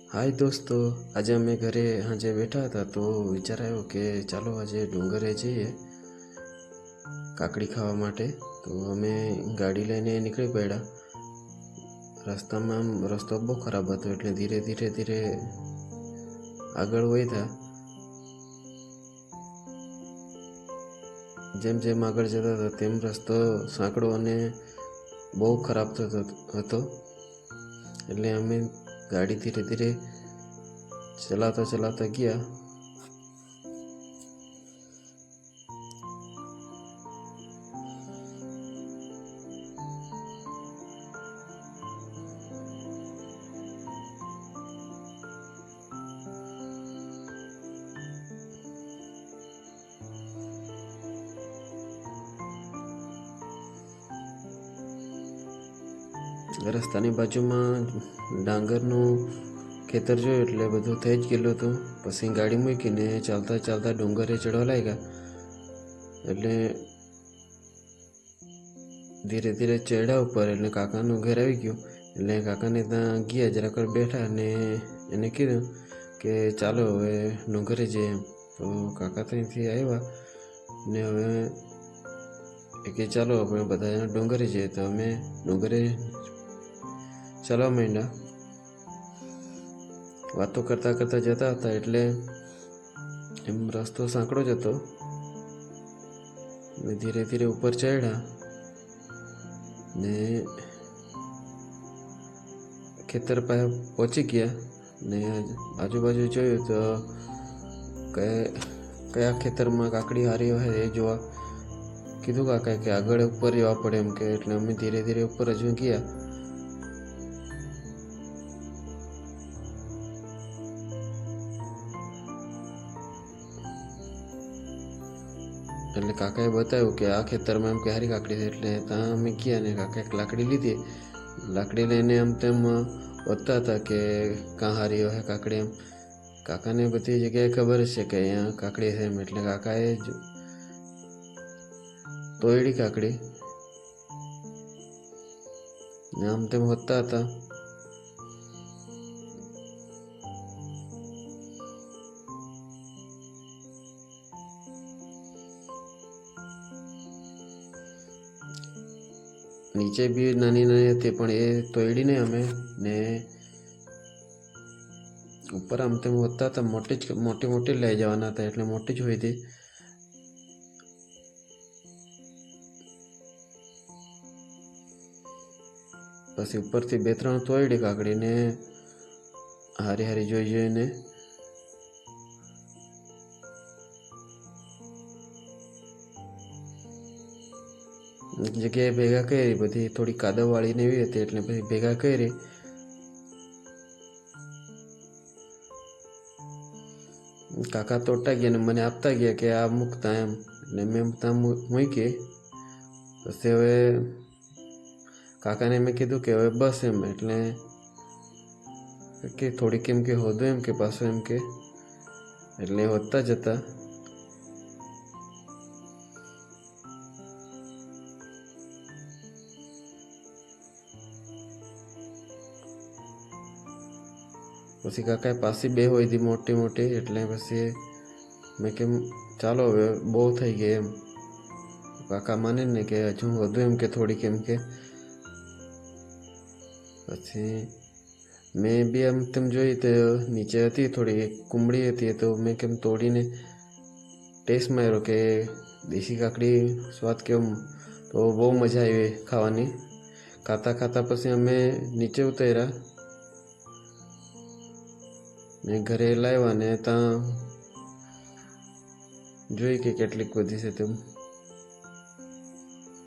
हाय दोस्तों, आज अमे घरे हाजे बैठा था तो विचार आयो कि चालो आज डूंगरे जाइए काकड़ी खावा माटे। तो अमे गाड़ी लईने निकली पड़ा। रस्ता में आम रस्तो बहुत खराब हतो एटले धीरे धीरे धीरे आगळ वध्या। जेम जेम आगळ जता था तेम रस्तो सांकड़ो अने बहु खराब थतो हतो एटले अमे गाड़ी धीरे धीरे चलाता चलाता गया। रस्तानी बाजुमां डांगरनुं खेतर जोयुं એટલે બધું થઈ જ ગયેલું હતું। પછી ગાડી મૂકીને ચાલતા ચાલતા ડુંગરે ચડવા લાગ્યા। એટલે ધીરે ધીરે ચડ્યા ઉપર એટલે કાકાનું ઘર આવી ગયું। એટલે કાકાને ત્યાં ગયા, જરાક વાર બેઠા અને એને કીધું કે ચાલો હવે ડુંગરે જઈએ એમ। તો કાકા ત્યાંથી આવ્યા ને હવે કે ચાલો આપણે બધા ડુંગરે જઈએ। તો અમે ડુંગરે ચાલવા માંડ્યા। વાતો કરતા કરતા જતા હતા એટલે એમ રસ્તો સાંકડો જ હતો ને ધીરે ધીરે ઉપર ચડ્યા ને ખેતર પાસે પહોંચી ગયા ને આજુબાજુ જોયું તો કયા ખેતરમાં કાકડી હારી હોય એ જોવા કીધું કાકાએ કે આગળ ઉપર જવા પડે એમ કે। એટલે અમે ધીરે ધીરે ઉપર હજુ ગયા। એટલે કાકાએ બતાવ્યું કે આ ખેતરમાં એમ કે હારી કાકડી છે। એટલે ત્યાં અમે ગયા ને કાકાએ એક લાકડી લીધી। લાકડી લઈને આમ તેમ વધતા હતા કે કાં હારી હોય કાકડી એમ। કાકાને બધી જગ્યાએ ખબર છે કે અહીંયા કાકડી છે એમ। એટલે કાકાએ તોડી કાકડી ને આમ તેમ વધતા હતા। નીચે બી નાની નાની હતી પણ એ તોડીને અમે ને ઉપર આમ તેમ વધતા હતા। મોટી મોટી લઈ જવાના હતા એટલે મોટી જ હોય હતી। પછી ઉપરથી બે ત્રણ તોડી કાકડીને હારી હારી જોઈ જોઈને જગ્યાએ ભેગા કરી। બધી થોડી કાદવવાળી ને એવી હતી એટલે પછી ભેગા કરી કાકા તોડતા ગયા ને મને આપતા ગયા કે આ મૂકતા એમ। એટલે મેં ત્યાં મૂકી। પછી હવે કાકાને મેં કીધું કે હવે બસ એમ। એટલે કે થોડીક એમ કે હોદો એમ કે પાછો એમ કે એટલે હોદતા જતા। પછી કાકાએ પાછી બે હોય હતી મોટી મોટી એટલે પછી મેં કેમ ચાલો હવે બહુ થઈ ગઈ એમ। કાકા માને ને કે હજુ વધુ એમ કે થોડીક એમ કે। પછી મેં બી આમ તેમ જોઈ તો નીચે હતી થોડી કુમળી હતી તો મેં કેમ તોડીને ટેસ્ટ માર્યો કે દેશી કાકડી સ્વાદ કેમ। તો બહુ મજા આવી ખાવાની। ખાતા ખાતા પછી અમે નીચે ઉતર્યા ને ઘરે લાવ્યા ને ત્યાં જોઈ કે કેટલીક બધી છે તેમ।